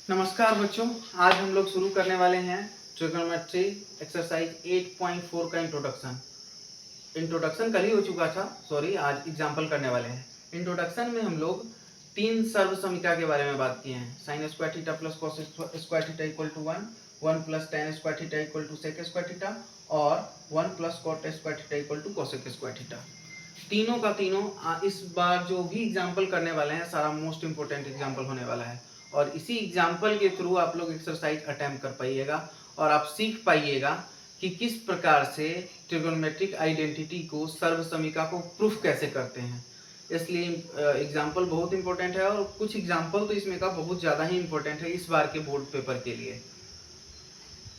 नमस्कार बच्चों, आज हम लोग शुरू करने वाले हैं ट्रिग्नोमेट्री एक्सरसाइज 8.4 का इंट्रोडक्शन कल ही हो चुका था। सॉरी, आज एग्जाम्पल करने वाले हैं। इंट्रोडक्शन में हम लोग तीन सर्व समीकरण के बारे में बात किए हैं। Sine square theta plus cos square theta equal to 1 plus tan square theta equal to sec square theta और 1 plus cot square theta equal to cosec square theta. तीनों का तीनों इस बार जो भी एग्जाम्पल करने वाले हैं सारा मोस्ट इंपोर्टेंट एग्जाम्पल होने वाला है और इसी एग्जाम्पल के थ्रू आप लोग एक्सरसाइज अटेम्प्ट कर पाइएगा और आप सीख पाइएगा कि किस प्रकार से ट्रिगोनोमेट्रिक आइडेंटिटी को सर्व समीकरण को प्रूफ कैसे करते हैं। इसलिए एग्जाम्पल बहुत इंपॉर्टेंट है और कुछ एग्जाम्पल तो इसमें का बहुत ज़्यादा ही इंपॉर्टेंट है इस बार के बोर्ड पेपर के लिए।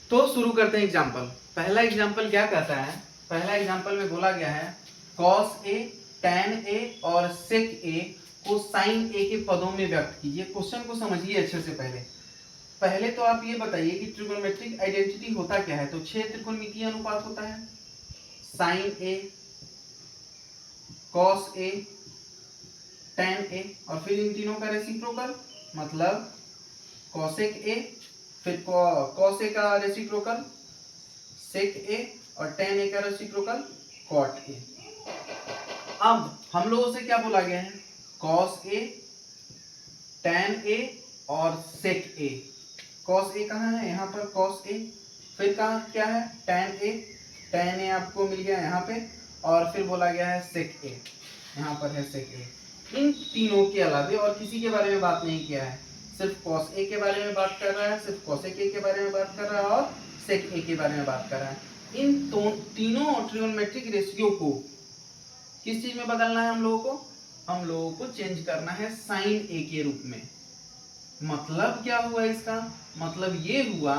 तो शुरू करते हैं एग्जाम्पल। पहला एग्जाम्पल क्या कहता है? पहला एग्जाम्पल में बोला गया है कॉस ए, टैन ए और सेक ए को साइन ए के पदों में व्यक्त कीजिए। क्वेश्चन को समझिए अच्छे से। पहले तो आप ये बताइए कि ट्रिगोनोमेट्रिक आइडेंटिटी होता क्या है। तो 6 त्रिकोणमितीय अनुपात होता है, sign A, cos A, tan A और फिर इन तीनों का रेसिप्रोकल मतलब कॉसेक ए, फिर कॉस ए का रेसिप्रोकल सेक ए और टैन ए का रेसिप्रोकल कॉट ए। अब हम लोगों से क्या बोला गया है? कॉस ए, टैन ए और सेक ए। कॉस ए कहाँ है? यहाँ पर कॉस ए। फिर कहाँ क्या है? Tan A. टैन ए आपको मिल गया यहाँ पे और फिर बोला गया है सेक ए, यहाँ पर है सेक ए। इन तीनों के अलावा और किसी के बारे में बात नहीं किया है। सिर्फ कॉस ए के बारे में बात कर रहा है, सिर्फ कॉसेक ए के बारे में बात कर रहा है और सेक ए के बारे में बात कर रहा है। इन तीनों ट्रिगोनोमेट्रिक रेशियो को किस चीज में बदलना है? हम लोगों को चेंज करना है साइन ए के रूप में। मतलब क्या हुआ इसका? मतलब ये हुआ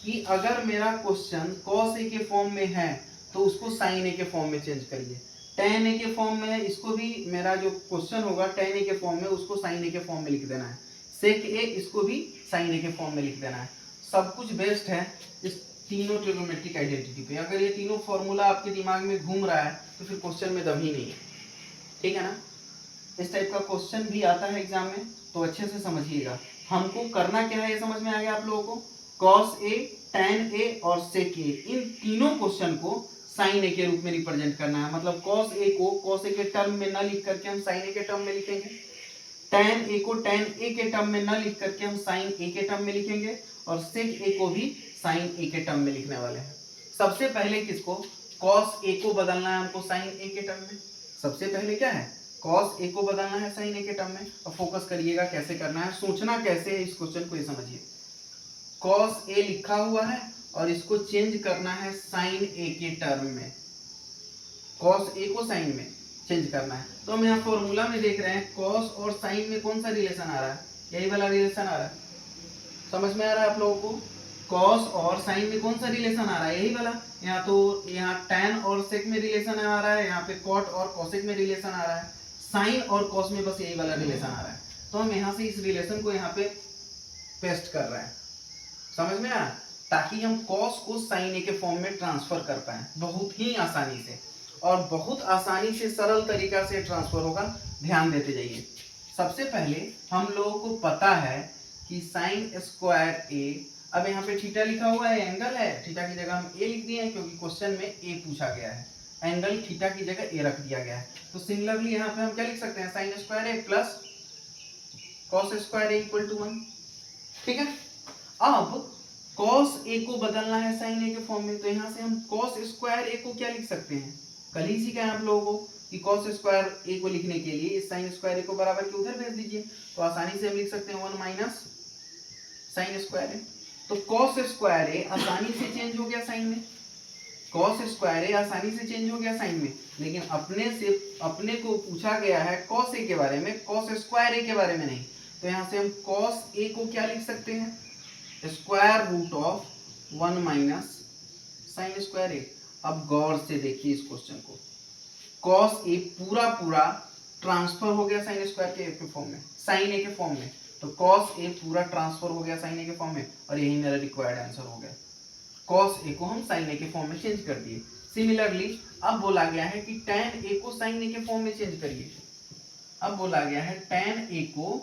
कि अगर मेरा क्वेश्चन कॉस ए के फॉर्म में है तो उसको साइन ए के फॉर्म में चेंज करिए। टैन ए के फॉर्म में है, इसको भी मेरा जो क्वेश्चन होगा टैन ए के फॉर्म में, उसको साइन ए के फॉर्म में लिख देना है। सेक ए, इसको भी साइन ए के फॉर्म में लिख देना है। सब कुछ बेस्ट है इस तीनों ट्रिगोनोमेट्रिक आइडेंटिटी पे। अगर ये तीनों फॉर्मूला आपके दिमाग में घूम रहा है तो फिर क्वेश्चन में दम ही नहीं है। ठीक है ना? इस टाइप का क्वेश्चन भी आता है एग्जाम में, तो अच्छे से समझिएगा। हमको करना क्या है ये समझ में आ गया आप लोगों को? कॉस ए, टैन ए और सेक ए, इन तीनों क्वेश्चन को साइन ए के रूप में रिप्रेजेंट करना है। मतलब कॉस ए को कॉस ए के टर्म में न लिख करके हम साइन ए के टर्म में लिखेंगे, टैन ए को टैन ए के टर्म में न लिख करके हम साइन ए के टर्म में लिखेंगे और सेक ए को भी साइन ए के टर्म में लिखने वाले हैं। सबसे पहले किसको? कॉस ए को बदलना है हमको साइन ए के टर्म में। सबसे पहले क्या है? कॉस ए को बदलना है साइन ए के टर्म में। और फोकस करिएगा कैसे करना है, सोचना कैसे है इस क्वेश्चन को, ये समझिए। कॉस ए लिखा हुआ है और इसको चेंज करना है साइन ए के टर्म में। कॉस ए को साइन में चेंज करना है। तो हम यहाँ फॉर्मूला में देख रहे हैं कॉस और साइन में कौन सा रिलेशन आ रहा है? यही वाला रिलेशन आ रहा है। समझ में आ रहा है आप लोगों को? कॉस और साइन में कौन सा रिलेशन आ रहा है? यही वाला। यहाँ तो यहाँ टैन और सेक में रिलेशन आ रहा है, यहाँ पे कॉट और कॉसेक में रिलेशन आ रहा है। साइन और कॉस में बस यही वाला रिलेशन आ रहा है। तो हम यहाँ से इस रिलेशन को यहाँ पे पेस्ट कर रहे हैं। समझ में आया? ताकि हम कॉस को साइन ए के फॉर्म में ट्रांसफर कर पाए बहुत ही आसानी से, और बहुत आसानी से सरल तरीका से ट्रांसफर होगा। ध्यान देते जाइए। सबसे पहले हम लोगों को पता है कि साइन स्क्वायर ए, अब यहाँ पे थीटा लिखा हुआ है, एंगल है। थीटा की जगह हम ए लिख दिए हैं क्योंकि क्वेश्चन में ए पूछा गया है। एंगल थीटा की जगह ए रख दिया गया है। तो सिमिलरली यहाँ पे हम क्या लिख सकते हैं? Sine square A plus cos square A equal to 1। ठीक है? अब कॉस ए को बदलना है साइन ए के फॉर्म में, तो यहाँ से हम कॉस स्क्वायर ए को क्या लिख सकते हैं? कल ही सीखा है आप लोगों को कि कॉस स्क्वायर ए को लिखने के लिए इस साइन स्क्वायर ए को बराबर के उधर भेज दीजिए। तो आसानी से हम लिख सकते हैं 1 माइनस साइन स्क्वायर ए। तो कॉस स्क्वायर ए आसानी से चेंज हो गया साइन में। कॉस स्क्वायर ए आसानी से चेंज हो गया साइन में, लेकिन अपने को पूछा गया है कॉस ए के बारे में, कॉस स्क्वायर ए के बारे में नहीं। तो यहाँ से हम कॉस ए को क्या लिख सकते हैं? Square root of 1 minus sine square A. अब गौर से देखिए इस क्वेश्चन को। कॉस ए पूरा पूरा ट्रांसफर हो गया साइन स्क्वायर के फॉर्म में, साइन ए के फॉर्म में। तो कॉस ए पूरा ट्रांसफर हो गया साइन ए के फॉर्म में और यही मेरा रिक्वायर्ड आंसर हो गया। कॉस ए को हम साइन ए के फॉर्म में चेंज कर दिए। सिमिलरली अब बोला गया है कि टैन ए को साइन ए के फॉर्म में चेंज करिए। अब बोला गया है टैन ए को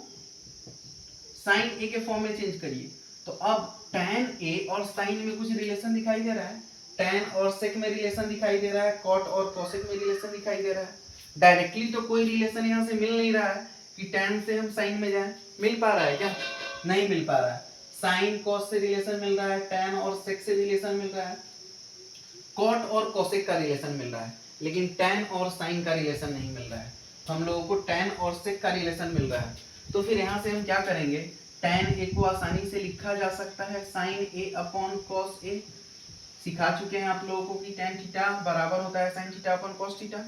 साइन ए के फॉर्म में चेंज करिए। तो अब tan ए और साइन में कुछ रिलेशन दिखाई दे रहा है, tan और sec में रिलेशन दिखाई दे रहा है, cot और cosec में रिलेशन दिखाई दे रहा है। डायरेक्टली तो कोई रिलेशन यहाँ से मिल नहीं रहा है कि tan से हम साइन में जाएं, मिल पा रहा है क्या? नहीं मिल पा रहा है। साइन cos से रिलेशन मिल रहा है, tan और sec से रिलेशन मिल रहा है, cot और cosec का रिलेशन मिल रहा है, लेकिन tan और sin का रिलेशन नहीं मिल रहा है। तो हम लोगों को tan और sec का रिलेशन मिल रहा है। तो फिर यहाँ से हम क्या करेंगे, tan a को आसानी से लिखा जा सकता है sin a upon cos a। सिखा चुके हैं आप लोगों को कि tan थीटा बराबर होता है sin theta upon cos theta.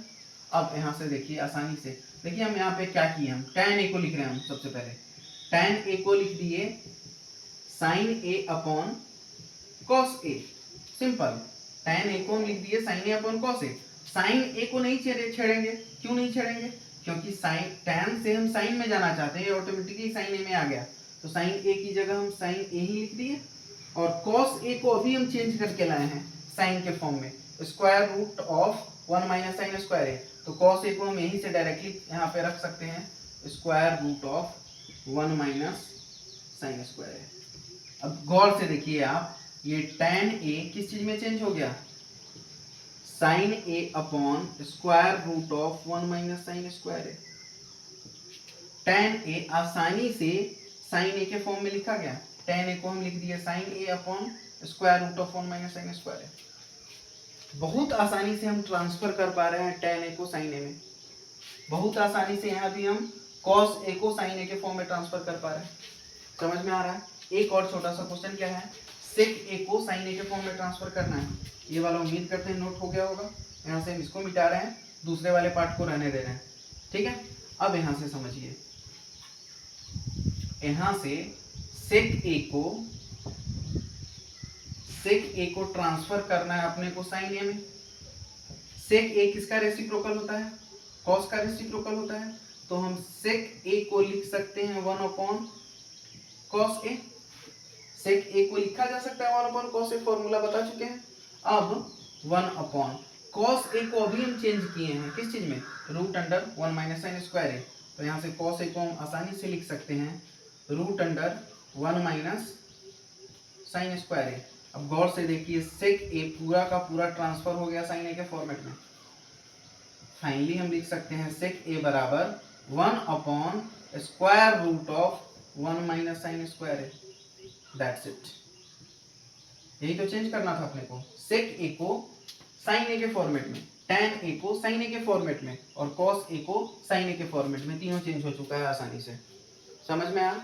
अब यहाँ से देखिए आसानी से, देखिए हम यहाँ पे क्या किए, हम tan a को लिख रहे हैं। हम सबसे पहले tan a को लिख दिए sin a upon cos a, simple. tan a को हम लिख दिए sin a upon cos a। sin a को नहीं छेड़ेंगे, क्यों नहीं छेड़ेंगे? क्योंकि sin tan से हम sin में जाना चाहते हैं, ऑटोमेटिकली sin a में आ गया, तो sin a की जगह हम sin a ही लिख दिए। और cos a को अभी हम चेंज करके लाए हैं sin के फॉर्म में, square root of 1 minus sine square a। तो cos a को हम यहीं से डायरेक्टली यहाँ पे रख सकते हैं, square root of 1 minus sine square a। अब गौर से देखिए आप, ये tan a किस चीज में चेंज हो गया, sin a upon square root of 1 minus sine square a। tan a आसानी से sin a के फॉर्म में लिखा गया, tan a को हम लिख दिए sin a upon square root of 1 minus sine square a। बहुत आसानी से हम ट्रांसफर कर पा रहे हैं tan a को sin a में, बहुत आसानी से यहाँ भी हम cos a को sin a के फॉर्म में ट्रांसफर कर पा रहे हैं। समझ में आ रहा है? एक और छोटा सा क्वेश्चन क्या है, sec a को sin a के फॉर्म में ट्रांसफर करना है। ये वाला उम्मीद करते हैं नोट हो गया होगा। यहाँ से हम इसको मिटा रहे हैं, दूसरे वाले पार्ट को रहने दे रहे हैं, ठीक है। अब यहाँ से समझिए, यहाँ से sec a को ट्रांसफर करना है अपने को sin a में। sec a किसका रेसिप्रोकल होता है, cos का रेसिप्रोकल होता है, तो हम sec a को लिख सकते हैं 1 upon cos a। sec a को लिखा जा सकता है 1 अपॉन cos a, फॉर्मूला बता चुके हैं। अब 1 अपॉन cos a को अभी हम चेंज किए हैं किस चीज में, root under 1 minus sine square a। तो यहाँ से cos a को हम आसानी से लिख सकते हैं root under 1 minus sine square a। अब गौर से देखिए, sec a पूरा का पूरा ट्रांसफर हो गया sin a के फॉर्मेट में। फाइनली हम लिख सकते हैं sec a बराबर 1 upon square root of 1 minus sine square a। That's it. यही तो चेंज करना था अपने को, sec a को sin a के फॉर्मेट में, tan a को sin a के फॉर्मेट में, और cos a को sin a के फॉर्मेट में। तीनों चेंज हो चुका है आसानी से। समझ में आया?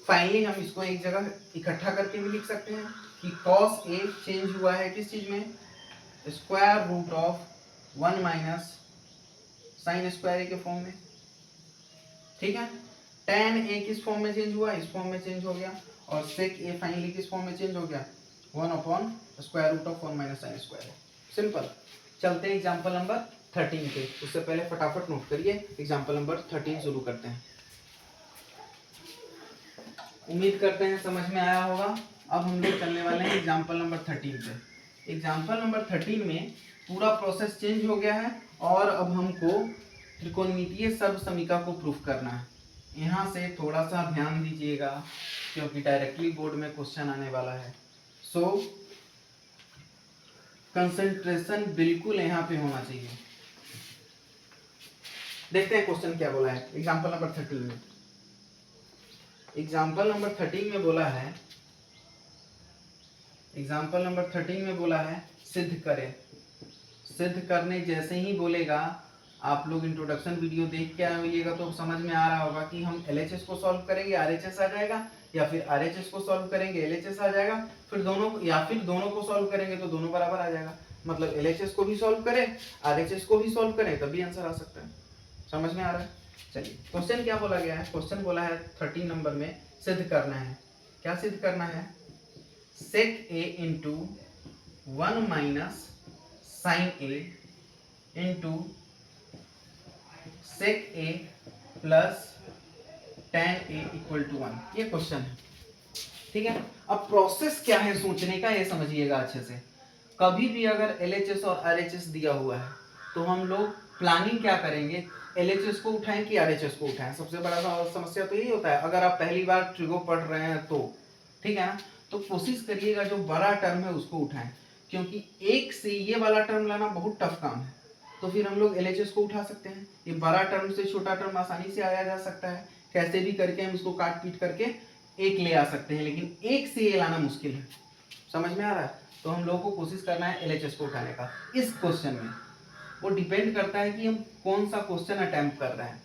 फाइनली हम इसको एक जगह इकट्ठा करके भी लिख सकते हैं कि cos a चेंज हुआ है किस चीज में, square root of 1 minus sine square a के फॉर्म में, ठीक है। tan a किस फॉर्म में चेंज हुआ, इस फॉर्म में चेंज हो गया। और sec a फाइनली किस फॉर्म में चेंज हो गया, 1 upon square root of 1 minus sine square a। Simple. चलते हैं एग्जांपल नंबर 13 पे, उससे पहले फटाफट नोट करिए, एग्जांपल नंबर 13 शुरू करते हैं। उम्मीद करते हैं समझ में आया होगा। अब हम लोग चलने वाले हैं एग्जांपल नंबर 13 पे। एग्जांपल नंबर 13 में पूरा प्रोसेस चेंज हो गया है, और अब हमको त्रिकोणमितीय सर्वसमीका को प्रूफ करना है। यहाँ से थोड़ा सा ध्यान दीजिएगा, क्योंकि डायरेक्टली बोर्ड में क्वेश्चन आने वाला है। सो कंसंट्रेशन बिल्कुल यहाँ पे होना चाहिए। देखते हैं क्वेश्चन क्या बोला है एग्जांपल नंबर 13 में। एग्जांपल नंबर 13 में बोला है, एग्जांपल नंबर 13 में बोला है सिद्ध करें। सिद्ध करने जैसे ही बोलेगा, आप लोग इंट्रोडक्शन वीडियो देख के आइएगा तो समझ में आ रहा होगा कि हम LHS को सॉल्व करेंगे RHS आ जाएगा, या फिर RHS को सॉल्व करेंगे LHS आ जाएगा, फिर दोनों, या फिर दोनों को सॉल्व करेंगे तो दोनों बराबर आ जाएगा। मतलब LHS को भी सॉल्व करें RHS को भी सॉल्व करें, तभी आंसर आ सकता है। समझ में आ रहा है? चलिए, क्वेश्चन क्या बोला गया है, क्वेश्चन बोला है 13 नंबर में सिद्ध करना है। क्या सिद्ध करना है, sec a into 1 minus sine a into sec a plus tan a equal to 1। ये क्वेश्चन है, ठीक है। अब प्रोसेस क्या है सोचने का, ये समझिएगा अच्छे से। कभी भी अगर LHS और RHS दिया हुआ है तो हम लोग प्लानिंग क्या करेंगे, एलएचएस को उठाएं कि आरएचएस को उठाएं। सबसे बड़ा समस्या तो यही होता है अगर आप पहली बार ट्रिगो पढ़ रहे हैं तो, ठीक है ना। तो कोशिश करिएगा जो बड़ा टर्म है उसको उठाएं, क्योंकि एक से ये वाला टर्म लाना बहुत टफ काम है। तो फिर हम लोग एलएचएस को उठा सकते हैं, ये बड़ा टर्म से छोटा टर्म आसानी से आया जा सकता है, कैसे भी करके हम इसको काट पीट करके एक ले आ सकते हैं, लेकिन एक से ये लाना मुश्किल है। समझ में आ रहा है? तो हम लोगों को कोशिश करना है एलएचएस को उठाने का इस क्वेश्चन में। वो डिपेंड करता है कि हम कौन सा क्वेश्चन अटेम्प्ट कर रहे हैं।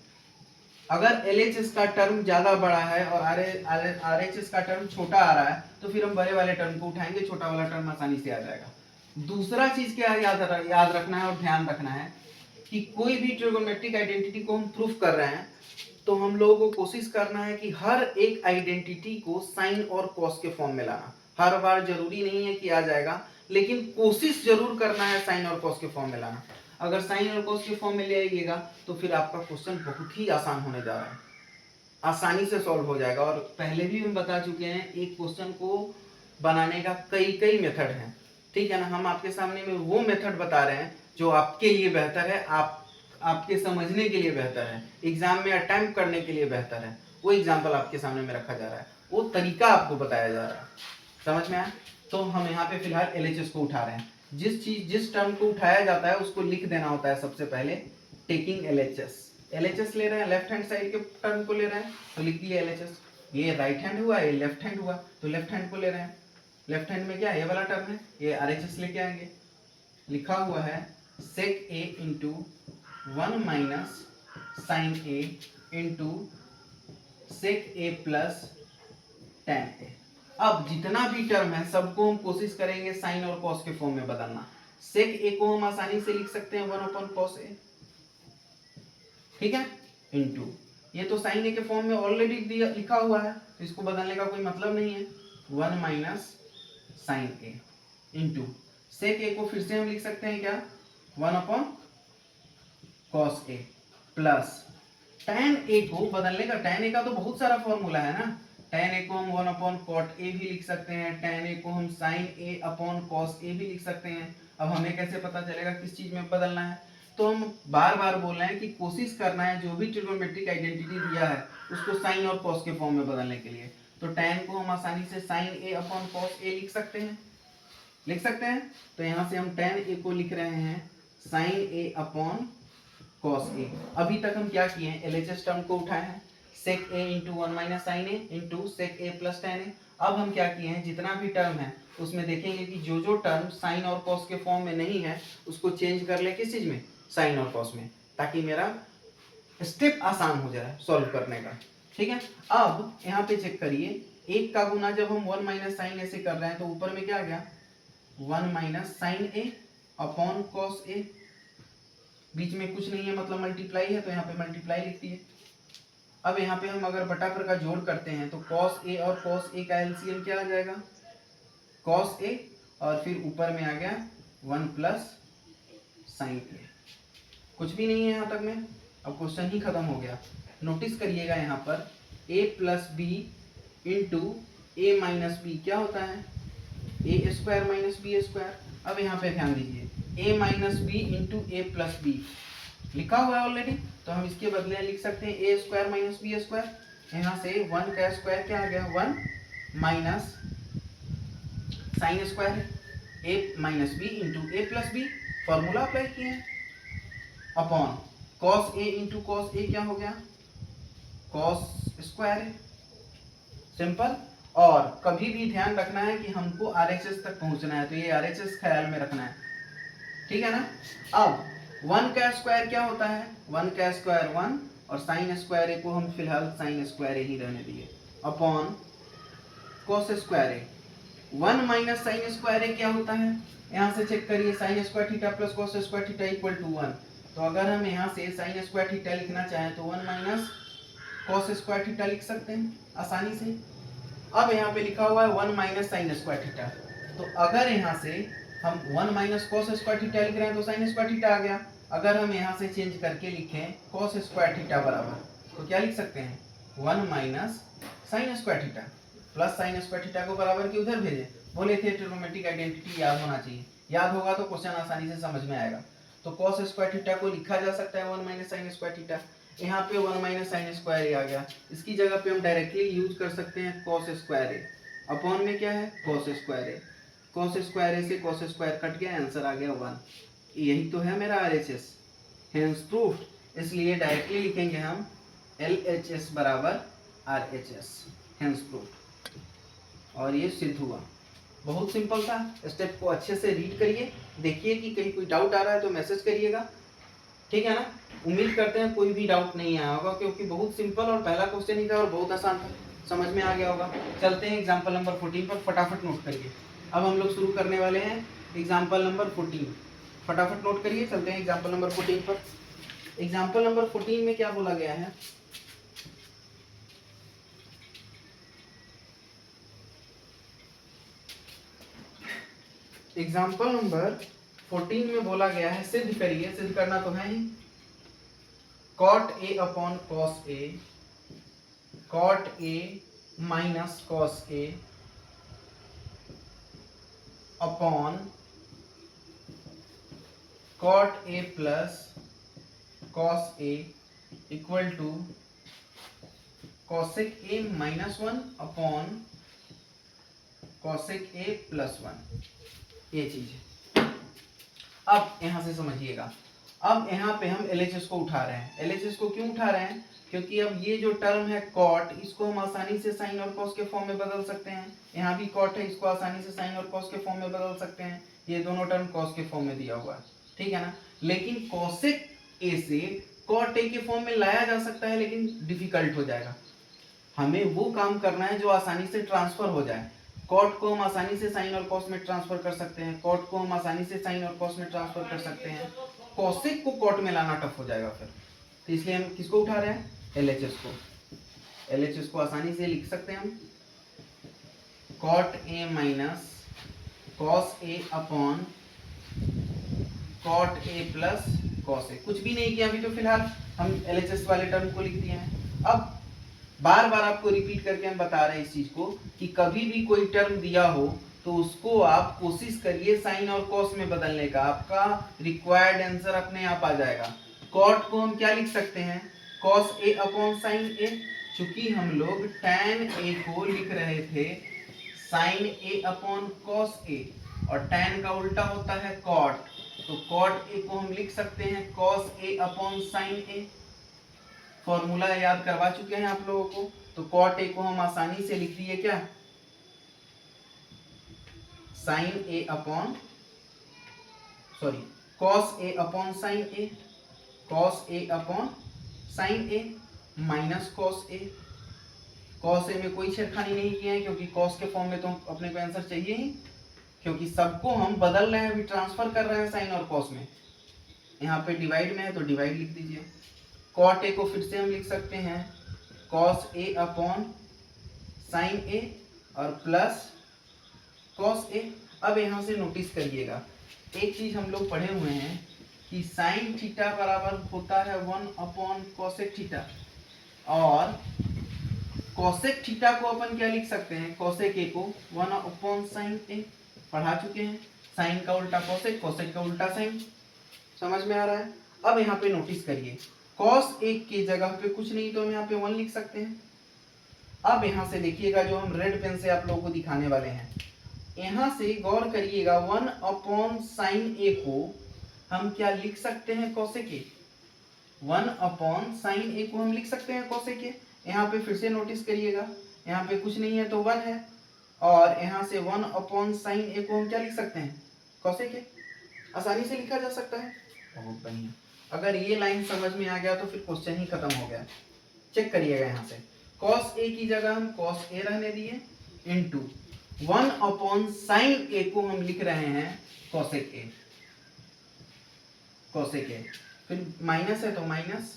अगर एलएचएस का टर्म ज्यादा बड़ा है और आरएचएस का टर्म छोटा आ रहा है तो फिर हम बड़े वाले टर्म को उठाएंगे, छोटा वाला टर्म आसानी से आ जाएगा। दूसरा चीज क्या याद रखना है और ध्यान रखना है कि कोई भी ट्रिगोनोमेट्रिक आइडेंटिटी को हम प्रूफ कर रहे हैं तो हम लोगों को कोशिश करना है कि हर एक आइडेंटिटी को साइन और कॉस के फॉर्म में लाना। हर बार जरूरी नहीं है कि आ जाएगा, लेकिन कोशिश जरूर करना है साइन और कॉस के फॉर्म में लाना। अगर साइन और कॉस के फॉर्म में ले आइएगा तो फिर आपका क्वेश्चन बहुत ही आसान होने जा रहा है, आसानी से सॉल्व हो जाएगा। और पहले भी हम बता चुके हैं एक क्वेश्चन को बनाने का कई मेथड हैं, ठीक है ना। हम आपके सामने में वो मेथड बता रहे हैं जो आपके लिए बेहतर है, आपके समझने के लिए बेहतर है, एग्जाम में अटेम्प्ट करने के लिए बेहतर है। वो एग्जाम्पल आपके सामने में रखा जा रहा है, वो तरीका आपको बताया जा रहा है। समझ में आया? तो हम यहाँ पे फिलहाल एलएचएस को उठा रहे हैं। जिस टर्म को उठाया जाता है उसको लिख देना होता है सबसे पहले, टेकिंग एलएचएस। एलएचएस ले रहे हैं, लेफ्ट हैंड साइड के टर्म को ले रहे हैं तो लिख दिया एलएचएस। ये राइट हैंड हुआ, ये लेफ्ट हैंड हुआ, तो लेफ्ट हैंड को ले रहे हैं। लेफ्ट हैंड में क्या है, ये वाला टर्म है, ये आरएचएस लेके आएंगे। लिखा हुआ है sec a into 1 minus sine A into sec a plus tan a। अब जितना भी टर्म है सबको हम कोशिश करेंगे साइन और कॉस के फॉर्म में बदलना। sec a को हम आसानी से लिख सकते हैं 1/cos a, ठीक है, इंटू ये तो साइन a के फॉर्म में ऑलरेडी लिखा हुआ है तो इसको बदलने का कोई मतलब नहीं है, 1 minus sine a into sec a को फिर से हम लिख सकते हैं क्या, 1/cos a plus tan a को बदलने का, tan a का तो बहुत सारा फॉर्मूला है ना। tan a को हम 1/cot a भी लिख सकते हैं, tan a को हम sin a/cos a भी लिख सकते हैं। अब हमें कैसे पता चलेगा किस चीज में बदलना है? तो हम बार बार बोल रहे हैं कि कोशिश करना है जो भी ट्रिगोनोमेट्रिक आइडेंटिटी दिया है उसको साइन और कॉस के फॉर्म में बदलने के लिए। तो tan को हम आसानी से sin a/cos a लिख सकते हैं। तो यहाँ से हम tan a को लिख रहे हैं sin a/cos a। अभी तक हम क्या किए हैं, एलएचएस टर्म को उठाए हैं, sec a into 1 minus sine a into sec a plus tan a। अब हम क्या किए हैं, जितना भी टर्म है उसमें देखेंगे कि जो टर्म साइन और कॉस के फॉर्म में नहीं है उसको चेंज कर ले किस चीज में, साइन और कॉस में, ताकि मेरा स्टेप आसान हो जाए सॉल्व करने का, ठीक है। अब यहाँ पे चेक करिए, एक का गुना जब हम 1 माइनस साइन a से कर रहे हैं तो ऊपर में क्या आ गया, 1 minus sine a upon cos a, बीच में कुछ नहीं है मतलब मल्टीप्लाई है तो यहाँ पे मल्टीप्लाई लिख दिए। अब यहाँ पे हम अगर बटा पर का जोड़ करते हैं तो cos a और cos a का एलसीएम क्या आ जाएगा, cos a, और फिर ऊपर में आ गया 1 प्लस साइन a। कुछ भी नहीं है यहाँ तक में, अब क्वेश्चन ही खत्म हो गया। नोटिस करिएगा यहाँ पर a plus B into A minus B क्या होता है, A square minus B square. अब यहाँ पे ध्यान दीजिए, a minus B into A plus B लिखा हुआ है ऑलरेडी, तो हम इसके बदले लिख सकते हैं ए स्क्वायर माइनस बी स्क्वायर। यहाँ से 1 का स्क्वायर क्या आ गया, 1 माइनस साइन स्क्वायर है, ए minus B into A plus B, formula apply किए हैं, upon cos A into cos A क्या हो गया, कॉस स्क्वायर है, सिंपल। और कभी भी ध्यान रखना है कि हमको आरएचएस तक पहुंचना है, तो ये आरएचएस ख्याल में रखना है, ठीक है ना। अब 1 का स्क्वायर क्या होता है, 1 का स्क्वायर 1, और साइन स्क्वायर ए को हम फिलहाल साइन स्क्वायर ए ही रहने दिए, upon cos square A. 1 minus sine square A क्या होता है, यहाँ से चेक करिए, sine square theta plus cos square theta equal to 1। तो अगर हम यहाँ से साइन स्क्वायर थीटा लिखना चाहें तो 1 माइनस कॉस स्क्वायर थीटा लिख सकते हैं आसानी से। अब यहाँ पे लिखा हुआ है 1 माइनस साइन स्क्वायर थीटा, तो अगर यहाँ से हम 1 माइनस कॉस स्क्वायर थीटा लिख रहे हैं तो साइन स्क्वायर थीटा आ गया। अगर हम यहाँ से चेंज करके लिखें कॉस स्क्वायर थीटा बराबर, तो क्या लिख सकते हैं, 1 minus sine square theta plus sign square theta को बराबर के उधर भेजें। बोले थे ट्रिगोनोमेट्रिक आइडेंटिटी याद होना चाहिए, याद होगा तो क्वेश्चन आसानी से समझ में आएगा। तो कॉस स्क्वायर थीटा को लिखा जा सकता है 1 माइनस साइन स्क्वायर थीटा। यहाँ पे 1 माइनस साइन स्क्वायर ए आ गया, इसकी जगह पे हम डायरेक्टली यूज कर सकते हैं कॉस स्क्वायर ए। अपॉन में क्या है कॉस स्क्वायर ए, कॉस स्क्वायर ए से कॉस स्क्वायर कट गया, आंसर आ गया 1। यही तो है मेरा RHS, हेंस प्रूफ्ड। इसलिए डायरेक्टली लिखेंगे हम LHS बराबर RHS, हेंस प्रूफ्ड। और ये सिद्ध हुआ। बहुत सिंपल था। स्टेप को अच्छे से रीड करिए, देखिए कि कहीं कोई डाउट आ रहा है तो मैसेज करिएगा, ठीक है ना। उम्मीद करते हैं कोई भी डाउट नहीं आया होगा, क्योंकि बहुत सिंपल और पहला क्वेश्चन ही था और बहुत आसान था, समझ में आ गया होगा। चलते हैं एग्जाम्पल नंबर 14 पर, फटाफट नोट करिए। अब हम लोग शुरू करने वाले हैं एग्जाम्पल नंबर 14, फटाफट नोट करिए। चलते हैं एग्जाम्पल नंबर 14 पर। एग्जाम्पल नंबर 14 में क्या बोला गया है, एग्जाम्पल नंबर 14 में बोला गया है, सिद्ध करिए, सिद्ध करना तो है ही, cot a upon cos a, cot a minus cos a upon cot a plus cos a equal to cosec a minus 1 upon cosec a plus 1, ये चीज है। अब यहां से समझिएगा, अब यहाँ पे हम LHS को उठा रहे हैं। LHS को क्यों उठा रहे हैं, क्योंकि अब ये जो टर्म है cot, इसको हम आसानी से साइन और cos के फॉर्म में बदल सकते हैं। यहाँ भी cot है, इसको आसानी से साइन और cos के फॉर्म में बदल सकते हैं। ये दोनों टर्म cos के फॉर्म में दिया हुआ है, ठीक है ना। लेकिन cosec a से cot a के फॉर्म में लाया जा सकता है, लेकिन डिफिकल्ट हो जाएगा। हमें वो काम करना है जो आसानी से ट्रांसफर हो जाए। कॉट को हम आसानी से साइन और कॉस में ट्रांसफर कर सकते हैं, कॉट को हम आसानी से साइन और कॉस में ट्रांसफर कर सकते हैं। कॉसेक को कॉट में लाना टफ हो जाएगा फिर, तो इसलिए हम किसको उठा रहे हैं, LHS को। LHS को आसानी से लिख सकते हैं हम cot a minus cos a upon cot a plus cos a। कुछ भी नहीं किया अभी तो फिलहाल हम LHS वाले टर्म को लिख दिए हैं। अब बार बार आपको रिपीट करके हम बता रहे हैं इस चीज को कि कभी भी कोई टर्म दिया हो तो उसको आप कोशिश करिए साइन और कॉस में बदलने का, आपका रिक्वायर्ड आंसर अपने आप आ जाएगा। कॉट को हम क्या लिख सकते हैं, cos a upon sine a। चूंकि हम लोग tan a को लिख रहे थे sin a upon cos a, और tan का उल्टा होता है cot, तो cot a को हम लिख सकते हैं cos a upon sin a। Formula याद करवा चुके हैं आप लोगों को, तो cot a को हम आसानी से लिख दिए क्या, sin a upon cos a upon sin a, cos a upon sin a minus cos a। cos a में कोई छेड़खानी नहीं किए हैं, क्योंकि cos के फॉर्म में तो अपने को आंसर चाहिए ही, क्योंकि सबको हम बदल रहे हैं, अभी ट्रांसफर कर रहे हैं साइन और cos में। यहाँ पे डिवाइड में है तो डिवाइड लिख दीजिए। cot a को फिर से हम लिख सकते हैं cos a upon sin a और प्लस cos a। अब यहाँ से नोटिस करिएगा, एक चीज हम लोग पढ़े हुए हैं कि sin थीटा बराबर होता है 1 अपॉन cosec थीटा, और cosec थीटा को अपन क्या लिख सकते हैं, cosec a को 1 अपॉन sin a। पढ़ा चुके हैं, sin का उल्टा cosec, cosec का उल्टा sin। समझ में आ रहा है। अब यहाँ पे नोटिस करिए, cos 1 की जगह पे कुछ नहीं तो हम यहाँ पे 1 लिख सकते हैं। अब यहाँ से देखिएगा, जो हम रेड पेन से आप लोगों को दिखाने वाले हैं, यहाँ से गौर करिएगा, 1 अपॉन साइन ए को हम क्या लिख सकते हैं, cosec a। 1 अपॉन साइन ए को हम लिख सकते हैं cosec a। यहाँ पे फिर से नोटिस करिएगा, यहाँ पे कुछ नहीं है तो 1 है, और यहाँ से 1 अपॉन साइन ए को हम क्या लिख सकते हैं, cosec a। आसानी से लिखा जा सकता है, बहुत बढ़िया। अगर ये लाइन समझ में आ गया तो फिर क्वेश्चन ही खत्म हो गया। चेक करिएगा, यहाँ से cos a की जगह हम cos a रहने दिए, इनटू 1 अपॉन साइन a को हम लिख रहे हैं cosec a, cosec a। फिर माइनस है तो minus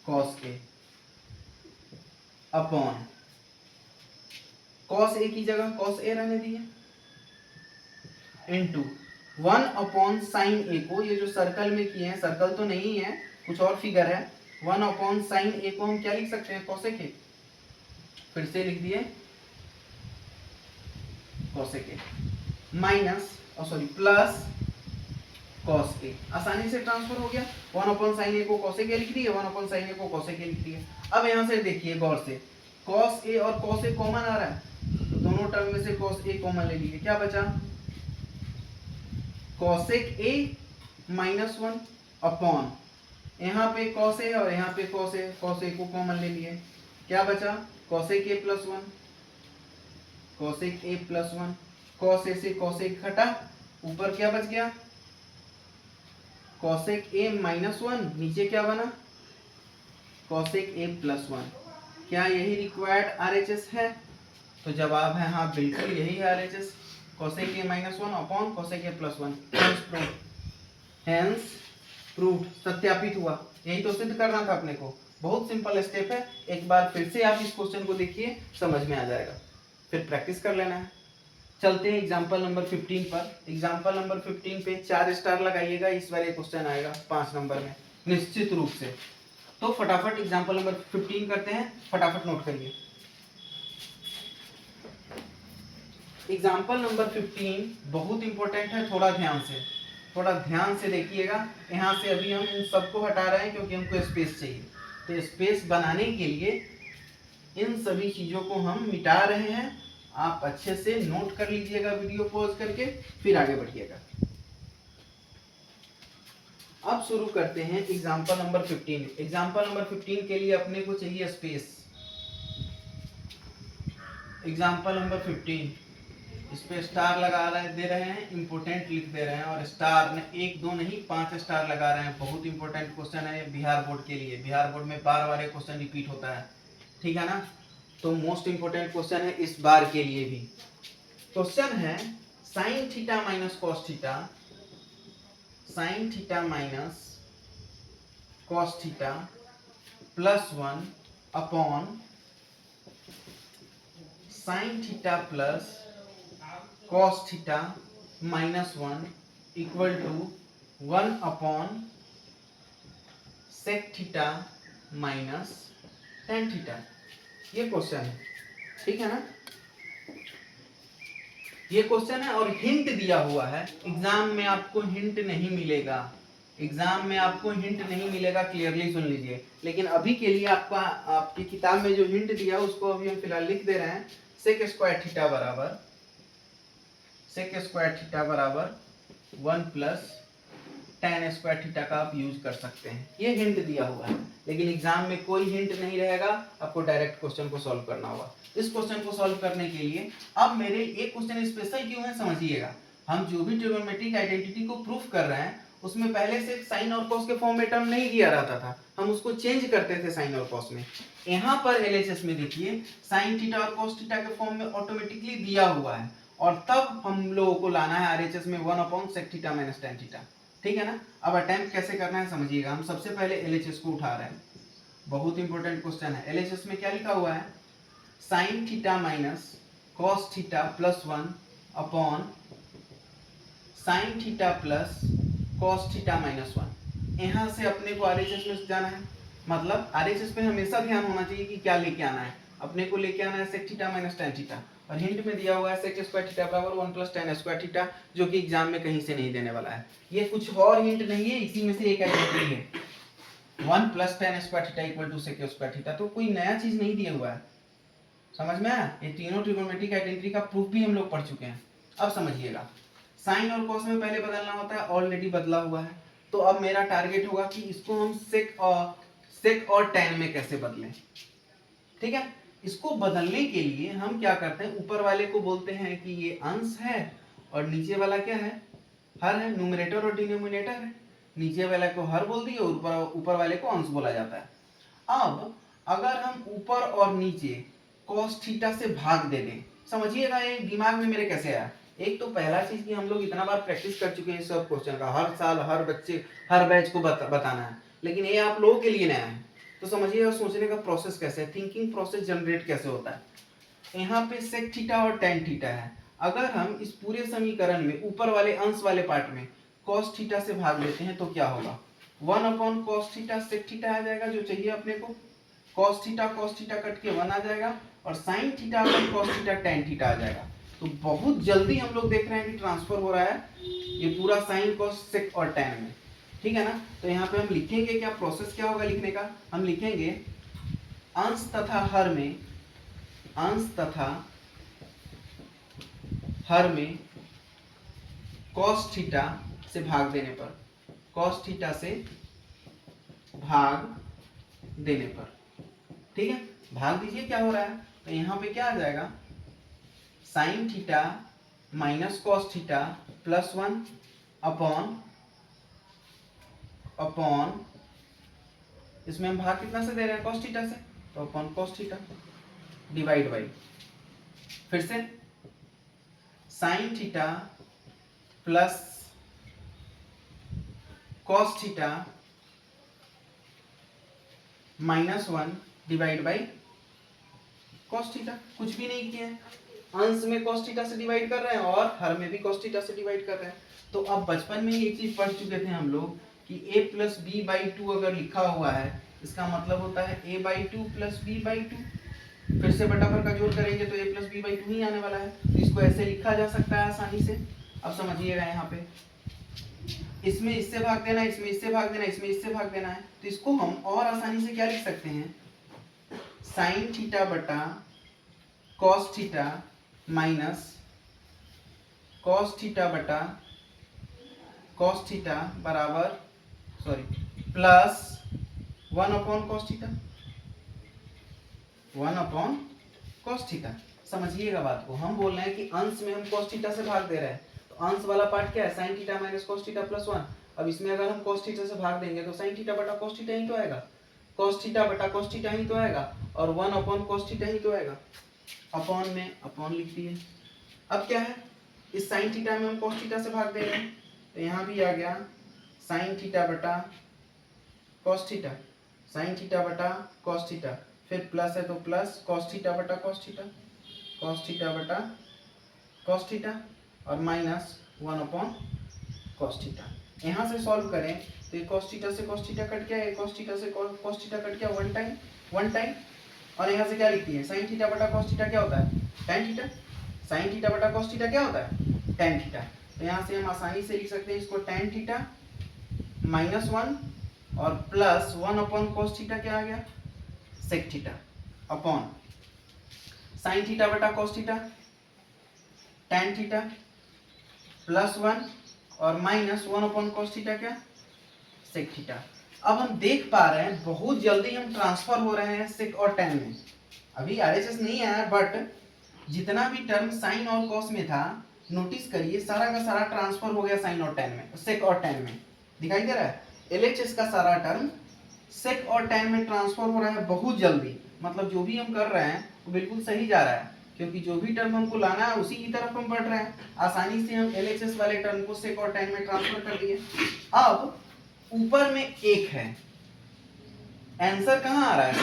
cos a upon cos a की जगह cos a रहने दिए, इनटू 1 अपॉन साइन ए को, ये जो सर्कल में किए हैं, सर्कल तो नहीं है, कुछ और फिगर है, 1 अपॉन साइन ए को हम क्या लिख सकते हैं, cosec a। फिर से लिख दिए cosec a, minus plus cos A, आसानी से ट्रांसफर हो गया। 1 अपॉन साइन ए को कॉसेक ए लिख दिए, 1 अपॉन साइन ए को कॉसेक ए लिख दिए। अब यहाँ से देखिए गौर से, कॉस ए और कॉस ए कॉमन आ रहा है, तो दोनों टर्म में से कॉस ए कॉमन ले लिए, क्या बचा कॉसेक ए -1 अपॉन, यहाँ पे कॉस ए और यहाँ पे कॉस ए को कॉमन ले लिए, क्या बचा cosec A +1, cosec A +1, cos A से कॉसेक घटा, ऊपर क्या बच गया कॉसेक ए -1, नीचे क्या बना कॉसेक ए +1। क्या यही रिक्वायर्ड आरएचएस है? तो जवाब है हाँ, बिल्कुल यही है RHS, cosec A -1 upon cosec A +1। Hence proved, सत्यापित हुआ। यही तो सिद्ध करना था अपने को, बहुत सिंपल स्टेप है। एक बार फिर से आप इस क्वेश्चन को देखिए, समझ में आ जाएगा, फिर प्रैक्टिस कर लेना है। चलते हैं एग्जांपल नंबर 15 पर। एग्जांपल नंबर 15 पे 4 स्टार लगाइएगा, इस बार ये क्वेश्चन आएगा 5 नंबर में निश्चित रूप से। तो फटाफट एग्जांपल नंबर 15 करते हैं, फटाफट नोट करिए। एग्जांपल नंबर 15 बहुत इंपॉर्टेंट है, थोड़ा ध्यान से देखिएगा। यहाँ से अभी हम इन सबको हटा रहे हैं क्योंकि हमको स्पेस चाहिए, तो स्पेस बनाने के लिए इन सभी चीजों को हम मिटा रहे हैं। आप अच्छे से नोट कर लीजिएगा वीडियो पॉज करके, फिर आगे बढ़िएगा। अब शुरू करते हैं एग्जांपल नंबर 15। एग्जांपल नंबर 15 के लिए अपने को चाहिए स्पेस। एग्जांपल नंबर 15, इस पे स्टार दे रहे हैं, इंपोर्टेंट लिख दे रहे हैं, और स्टार ने 1 2 नहीं 5 स्टार लगा रहे हैं। बहुत इंपॉर्टेंट क्वेश्चन है बिहार बोर्ड के लिए, बिहार बोर्ड में बार बार ये क्वेश्चन रिपीट होता है, ठीक है ना। तो मोस्ट इंपोर्टेंट क्वेश्चन है इस बार के लिए भी। क्वेश्चन है sine theta minus cos theta, sine theta minus cos theta +1 upon sine theta plus cos theta -1 equal to 1 upon sec theta minus tan theta. ये क्वेश्चन है, ठीक है ना। ये क्वेश्चन है और हिंट दिया हुआ है। एग्जाम में आपको हिंट नहीं मिलेगा, एग्जाम में आपको हिंट नहीं मिलेगा, क्लियरली सुन लीजिए। लेकिन अभी के लिए आपकी किताब में जो हिंट दिया उसको अभी हम फिलहाल लिख दे रहे हैं। sec स्क्वायर थीटा बराबर 1 प्लस tan स्क्वायर थीटा का आप यूज कर सकते हैं। ये हिंट दिया हुआ है, लेकिन एग्जाम में कोई हिंट नहीं रहेगा, आपको डायरेक्ट क्वेश्चन को सॉल्व करना होगा। इस क्वेश्चन को सॉल्व करने के लिए अब मेरे एक क्वेश्चन स्पेशल क्यों है समझिएगा। हम जो भी ट्रिग्नोमेट्रिक आइडेंटिटी को प्रूफ कर रहे हैं उसमें पहले से साइन और कॉस के फॉर्म में टर्म नहीं दिया रहता था, हम उसको चेंज करते थे साइन और कॉस में। यहाँ पर एलएचएस में देखिए साइन थीटा और कॉस थीटा के फॉर्म में ऑटोमेटिकली दिया हुआ है, और तब हम लोगों को लाना है आरएचएस में 1 upon sec theta minus tan theta, ठीक है ना। अब अटेम्प्ट कैसे करना है समझिएगा। हम सबसे पहले एलएचएस को उठा रहे हैं, बहुत इंपॉर्टेंट क्वेश्चन है। एलएचएस में क्या लिखा हुआ है, sine theta minus cos theta +1 upon sine theta plus cos theta -1। यहाँ से अपने को आरएचएस में जाना है, मतलब आरएचएस पे हमेशा ध्यान होना चाहिए कि क्या लेके आना है। अपने को लेके आना है sec theta minus tan theta, और हिंट में दिया हुआ है sec स्क्वायर थीटा बराबर 1 प्लस tan स्क्वायर थीटा, जो कि एग्जाम में कहीं से नहीं देने वाला है। ये कुछ और हिंट नहीं है, इसी में से एक आइडेंटिटी है 1 plus tan square theta equal to sec square theta. तो कोई नया चीज नहीं दिया हुआ है, समझ में आया। ये तीनों ट्रिग्नोमेट्रिक आइडेंटिटी का प्रूफ भी हम लोग पढ़ चुके हैं। अब समझिएगा, साइन और कॉस में पहले बदलना होता है, ऑलरेडी बदला हुआ है। तो अब मेरा टारगेट होगा कि इसको हम सेक और tan में कैसे बदलें, ठीक है। इसको बदलने के लिए हम क्या करते हैं, ऊपर वाले को बोलते हैं कि ये अंश है और नीचे वाला क्या है, हर है। न्यूमरेटर और डिनोमिनेटर है, नीचे वाले को हर बोल दिए और ऊपर वाले को अंश बोला जाता है। अब अगर हम ऊपर और नीचे cos थीटा से भाग दे दें, समझिएगा ये दिमाग में मेरे कैसे आया। एक तो पहला चीज कि हम लोग इतना बार प्रैक्टिस कर चुके हैं इस सब क्वेश्चन का, हर साल हर बच्चे हर बैच को बताना है, लेकिन ये आप लोगों के लिए नया है। तो समझिए सोचने का प्रोसेस कैसे है, थिंकिंग प्रोसेस जनरेट कैसे होता है। यहाँ पे sec थीटा और tan थीटा है। अगर हम इस पूरे समीकरण में ऊपर वाले अंश वाले पार्ट में cos थीटा से भाग लेते हैं तो क्या होगा, 1 upon cos theta sec theta आ जाएगा जो चाहिए अपने को। cos थीटा कट के 1 आ जाएगा, और sin theta upon cos theta tan theta आ जाएगा। तो बहुत जल्दी हम लोग देख रहे हैं कि ट्रांसफर हो रहा है ये पूरा साइन कॉस सेक और टैन में, ठीक है ना। तो यहाँ पे हम लिखेंगे क्या, प्रोसेस क्या होगा लिखने का, हम लिखेंगे अंश तथा हर में, अंश तथा हर में कॉस थीटा से भाग देने पर, कॉस थीटा से भाग देने पर, ठीक है। भाग दीजिए क्या हो रहा है, तो यहाँ पे क्या आ जाएगा, sign theta minus cos theta plus 1 upon इसमें हम भाग कितना से दे रहे हैं, कॉस थीटा से, तो upon cos theta divide by, फिर से sign theta plus cos theta -1 divide by cos theta. कुछ भी नहीं किया है, अंश में कॉस थीटा से डिवाइड कर रहे हैं और हर में भी कॉस थीटा से डिवाइड कर रहे हैं। तो अब बचपन में ही एक चीज पढ़ चुके थे हम लोग कि a प्लस बी बाई 2 अगर लिखा हुआ है इसका मतलब होता है a by 2 plus b by 2। फिर से बटा पर का जोड़ करेंगे तो a प्लस b बाई 2 ही आने वाला है, तो इसको ऐसे लिखा जा सकता है आसानी से। अब समझिएगा यहाँ पे इसमें इससे भाग देना है, इसमें इससे भाग देना है, इसमें इससे भाग देना है, तो इसको हम और आसानी से क्या लिख सकते हैं, साइन थीटा बटा cos theta minus cos theta बटा कॉस थीटा बराबर plus 1 upon cos theta, 1 upon cos theta. समझिएगा बात को, हम बोल रहे हैं कि अंश में हम कॉस थीटा से भाग दे रहे हैं, तो अंश वाला पार्ट क्या है, sine theta minus cos theta plus 1। अब इसमें अगर हम कॉस थीटा से भाग देंगे तो साइन थीटा बटा कॉस थीटा ही तो आएगा, कॉस थीटा बटा कॉस थीटा ही तो आएगा, और 1 अपॉन कॉस थीटा ही तो आएगा। अपॉन में अपॉन लिख दिए। अब क्या है, इस साइन थीटा में हम कॉस थीटा से भाग दे रहे हैं, तो यहाँ भी आ गया साइन थीटा बटा कॉस थीटा, साइन थीटा बटा कॉस थीटा, फिर प्लस है तो प्लस कॉस थीटा बटा कॉस थीटा, कॉस थीटा बटा कॉस थीटा, और माइनस 1 अपॉन कॉस थीटा। यहाँ से सॉल्व करें तो ये कॉस थीटा से कॉस थीटा कट गया, ये कॉस थीटा से कॉस थीटा कट गया, वन टाइम। और यहाँ से क्या लिखती है, साइन थीटा बटा कॉस थीटा क्या होता है, tan थीटा। साइन थीटा बटा कॉस थीटा क्या होता है, tan थीटा। तो यहाँ से हम आसानी से लिख सकते हैं इसको tan थीटा -1 और प्लस 1 अपॉन कॉस थीटा क्या आ गया, sec theta, upon sine theta बटा cos theta tan theta plus 1 और माइनस 1 अपॉन कॉस थीटा क्या, सेक थीटा। अब हम देख पा रहे हैं बहुत जल्दी हम ट्रांसफर हो रहे हैं सेक और tan में। अभी आरएचएस नहीं आया, बट जितना भी टर्म साइन और कॉस में था नोटिस करिए सारा का सारा ट्रांसफर हो गया साइन और tan में, सेक और tan में। दिखाई दे रहा है, एलएचएस का सारा टर्म सेक और tan में ट्रांसफर हो रहा है बहुत जल्दी। मतलब जो भी हम कर रहे हैं वो बिल्कुल सही जा रहा है, क्योंकि जो भी टर्म हमको लाना है उसी की तरफ हम बढ़ रहे हैं। आसानी से हम एलएचएस वाले टर्म को सेक और tan में ट्रांसफर कर दिए। अब ऊपर में एक है, आंसर कहाँ आ रहा है,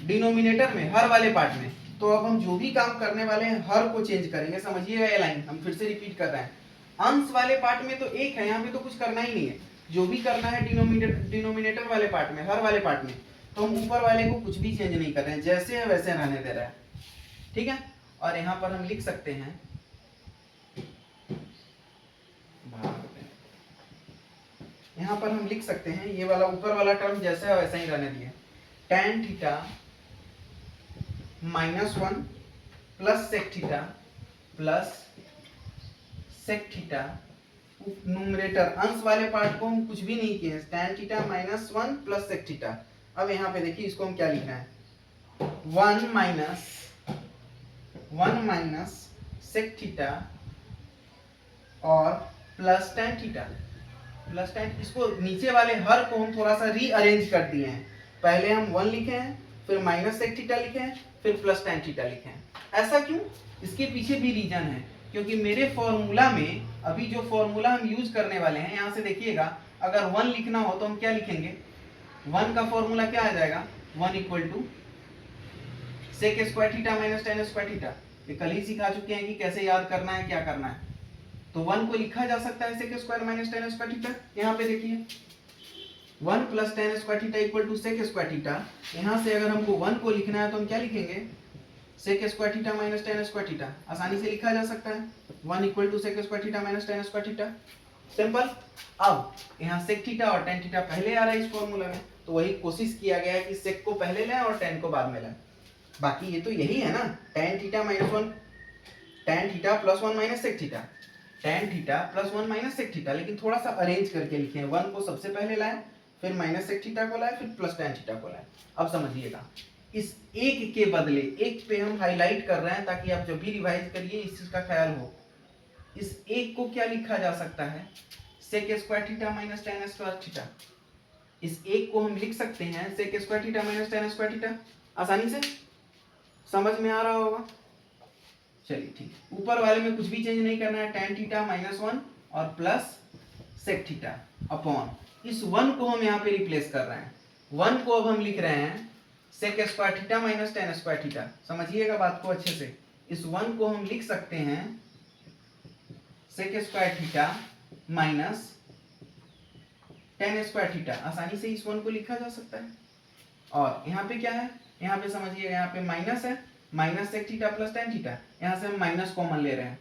डिनोमिनेटर में, हर वाले पार्ट में। तो अब हम जो भी काम करने वाले हैं हर को चेंज करेंगे। समझिएगा ये लाइन हम फिर से रिपीट कर रहे हैं, अंश वाले पार्ट में तो एक है, यहाँ पे तो कुछ करना ही नहीं है। जो भी करना है डिनोमिनेटर वाले पार्ट में, हर वाले पार्ट में, तो हम ऊपर वाले को कुछ भी चेंज नहीं कर रहे हैं, जैसे है वैसे रहने दे रहा है, ठीक है। और यहाँ पर हम लिख सकते हैं यहाँ पर हम लिख सकते हैं ये वाला ऊपर वाला टर्म जैसा है वैसा ही रहने दिए, tan theta -1 plus sec theta plus sec theta. Numerator अंश वाले पार्ट को हम कुछ भी नहीं किए, tan theta -1 plus sec theta. अब यहाँ पे देखिए इसको हम क्या लिखना है, 1 माइनस सेक थीटा और plus tan theta plus tan। इसको नीचे वाले हर को हम थोड़ा सा रीअरेंज कर दिए हैं, पहले हम 1 लिखे हैं, फिर माइनस सेक थीटा लिखे हैं, फिर प्लस tan थीटा लिखे हैं। ऐसा क्यों, इसके पीछे भी रीजन है, क्योंकि मेरे फॉर्मूला में अभी जो फॉर्मूला हम यूज करने वाले हैं, यहाँ से देखिएगा अगर 1 लिखना हो तो हम क्या लिखेंगे, 1 का फॉर्मूला क्या आ जाएगा, 1 equal to sec square theta minus tan square theta. ये कल ही सिखा चुके हैं कि कैसे याद करना है, क्या करना है। तो 1 को लिखा जा सकता है sec square minus tan square theta. यहाँ पे देखिए 1 plus tan square theta equal to sec square theta. यहाँ से अगर हमको 1 को लिखना है तो हम क्या लिखेंगे, sec square theta minus tan square theta आसानी से लिखा जा सकता है, 1 equal to sec square theta minus tan square theta, simple. अब यहाँ सेक थीटा और टेन थीटा पहले आ रहा है इस फॉर्मूला में, तो वही कोशिश किया गया है कि सेक को पहले लें और टेन को बाद में लें। बाकी ये तो यही है ना, tan theta minus 1, tan theta plus 1 minus sec theta, tan theta plus 1 minus sec theta, लेकिन थोड़ा सा अरेंज करके लिखे हैं, 1 को सबसे पहले लाए, फिर माइनस सेक थीटा को लाए, फिर प्लस टेन थीटा को लाए। अब समझिएगा, इस एक के बदले एक पे हम हाईलाइट कर रहे हैं ताकि आप जब भी रिवाइज करिए इस चीज का ख्याल हो। इस एक को क्या लिखा जा सकता है, sec square theta minus tan square theta. इस एक को हम लिख सकते हैं sec square theta minus tan square theta, आसानी से समझ में आ रहा होगा। चलिए ठीक, ऊपर वाले में कुछ भी चेंज नहीं करना है, टेन थीटा माइनस 1 और प्लस सेक थीटा अपॉन, इस 1 को हम यहाँ पे रिप्लेस कर रहे हैं, 1 को अब हम लिख रहे हैं sec square theta minus tan square theta. समझिएगा बात को अच्छे से, इस 1 को हम लिख सकते हैं sec square theta minus tan square theta, आसानी से इस 1 को लिखा जा सकता है। और यहाँ पे क्या है, यहाँ पे समझिएगा, यहाँ पे माइनस है, minus sec theta plus tan theta, यहाँ से हम माइनस कॉमन ले रहे हैं,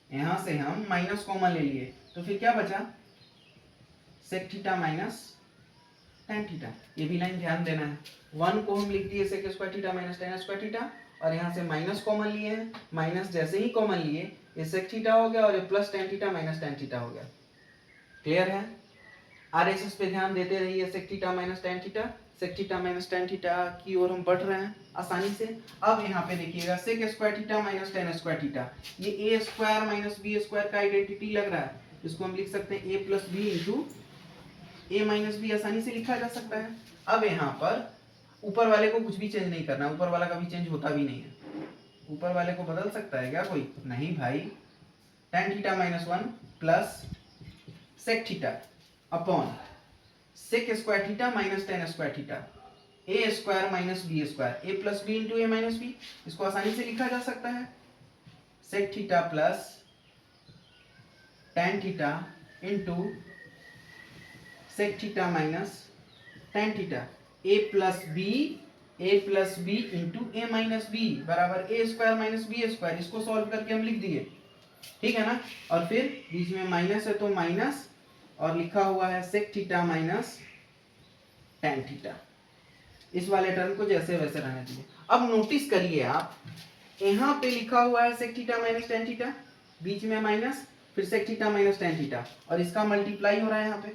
यहाँ से हम माइनस कॉमन ले लिए, तो फिर क्या बचा, sec theta minus tan theta. ये भी लाइन ध्यान देना है, 1 को हम लिख दिए sec square theta minus tan square theta, और यहाँ से माइनस कॉमन लिए हैं, माइनस जैसे ही कॉमन लिए ये सेक थीटा हो गया और ये plus tan theta minus tan theta हो गया। क्लियर है, आरएसएस पे ध्यान देते रहिए, sec theta minus tan theta, sec theta minus tan theta की ओर हम बढ़ रहे हैं आसानी से। अब यहाँ पे देखिएगा sec square theta minus tan square theta, ये A square minus B square का आइडेंटिटी लग रहा है, इसको हम लिख सकते हैं A plus B into A minus B, आसानी से लिखा जा सकता है। अब यहाँ पर ऊपर वाले को कुछ भी चेंज नहीं करना, ऊपर वाला कभी चेंज होता भी नहीं है, ऊपर वाले को बदल सकता है क्या कोई, नहीं भाई। Tan theta minus 1 plus sec theta upon sec square theta minus tan square theta, a square minus B square, A plus B into A minus b, इसको आसानी से लिखा जा सकता है sec theta plus tan theta into sec theta minus tan theta, a plus B into A minus b बराबर a square minus B square, इसको solve करके हम लिख दिए, ठीक है ना। और फिर बीच में माइनस है तो माइनस, और लिखा हुआ है sec theta minus tan theta, इस वाले टर्म को जैसे वैसे रहने दीजिए। अब नोटिस करिए आप, यहाँ पे लिखा हुआ है sec theta minus tan theta, बीच में माइनस, फिर sec theta minus tan theta, और इसका मल्टीप्लाई हो रहा है यहाँ पे,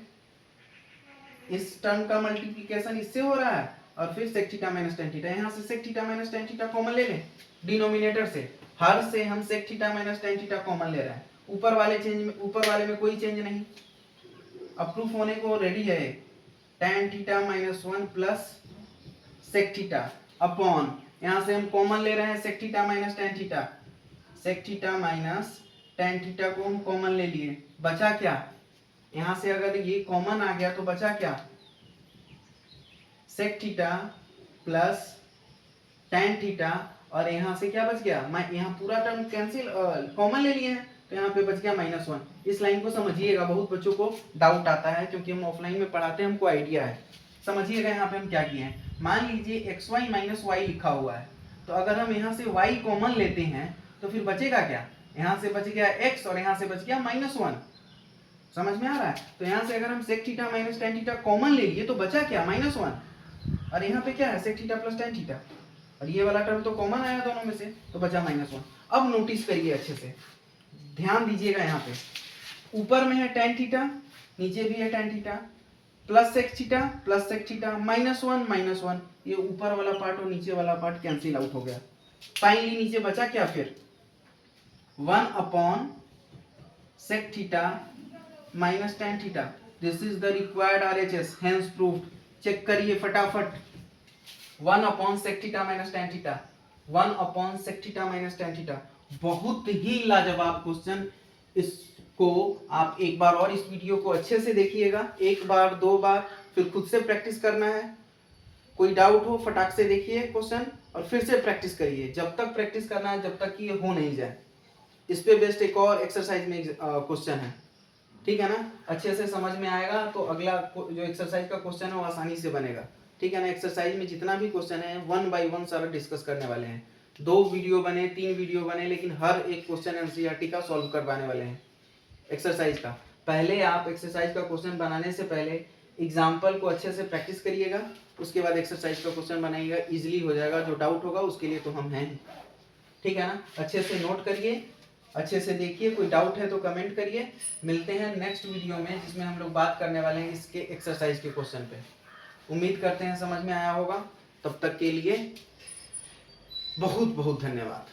इस टर्म का मल्टीप्लिकेशन इससे हो रहा है, और फिर sec theta minus tan theta, यहाँ से sec theta minus tan theta common ले लें डिनोमिनेटर से, हर से हम sec theta minus tan theta common ले रहे हैं, ऊपर वाले में कोई चेंज नहीं, अब प्रूफ होने को रेडी है। Tan theta minus 1 plus sec theta upon, यहाँ से हम कॉमन ले रहे हैं sec theta minus tan theta, sec theta minus tan theta को हम कॉमन ले लिए, बचा क्या, यहाँ से अगर ये कॉमन आ गया तो बचा क्या, sec theta plus tan theta, और यहाँ से क्या बच गया, मैं यहाँ पूरा टर्म कैंसिल कॉमन ले लिए हैं, तो यहाँ पे बच गया माइनस 1। इस लाइन को समझिएगा, बहुत बच्चों को डाउट आता है क्योंकि हम ऑफलाइन में पढ़ाते हैं, हमको आइडिया है। समझिएगा यहाँ पे हम क्या किए हैं, मान लीजिए एक्स वाई माइनस वाई लिखा हुआ है, तो अगर हम यहाँ से y कॉमन लेते हैं तो फिर बचेगा क्या, यहाँ से बच गया x और यहाँ से बच गया माइनस 1, समझ में आ रहा है। तो यहाँ से अगर हम sec theta minus tan theta common ले लिए तो बचा क्या, माइनस 1, और यहाँ पे क्या है sec theta plus tan theta, और ये वाला टर्म तो कॉमन आया दोनों में से, तो बचा माइनस 1। अब नोटिस करिए अच्छे से, ध्यान दीजिएगा, यहाँ पे ऊपर में है टेन थीटा, नीचे भी है tan theta, plus sec theta minus 1, ये ऊपर वाला पार्ट और नीचे वाला पार्ट कैंसिल आउट हो गया, फाइनली नीचे बचा क्या, फिर 1 upon sec theta minus tan theta, this is the required RHS, hence proved. Check करिए फटाफट, 1 upon sec theta minus tan theta, 1 upon sec theta minus tan theta, बहुत ही लाजवाब क्वेश्चन। इसको आप एक बार और इस वीडियो को अच्छे से देखिएगा, एक बार दो बार, फिर खुद से प्रैक्टिस करना है, कोई डाउट हो फटाक से देखिए क्वेश्चन और फिर से प्रैक्टिस करिए, जब तक प्रैक्टिस करना है जब तक कि ये हो नहीं जाए। इस पे बेस्ड एक और एक्सरसाइज में क्वेश्चन है, ठीक है ना, अच्छे से समझ में आएगा तो अगला जो एक्सरसाइज का क्वेश्चन है वो आसानी से बनेगा, ठीक है ना। एक्सरसाइज में जितना भी क्वेश्चन है 1 बाय 1 सारा डिस्कस करने वाले हैं, 2 वीडियो बने, 3 वीडियो बने, लेकिन हर एक क्वेश्चन एनसीईआरटी का सॉल्व करवाने वाले हैं एक्सरसाइज का। पहले आप एक्सरसाइज का क्वेश्चन बनाने से पहले एग्जाम्पल को अच्छे से प्रैक्टिस करिएगा, उसके बाद एक्सरसाइज का क्वेश्चन बनाइएगा, इजीली हो जाएगा। जो डाउट होगा उसके लिए तो हम हैं ही, ठीक है ना। अच्छे से नोट करिए, अच्छे से देखिए, कोई डाउट है तो कमेंट करिए। मिलते हैं नेक्स्ट वीडियो में जिसमें हम लोग बात करने वाले हैं इसके एक्सरसाइज के क्वेश्चन पे। उम्मीद करते हैं समझ में आया होगा। तब तक के लिए बहुत बहुत धन्यवाद।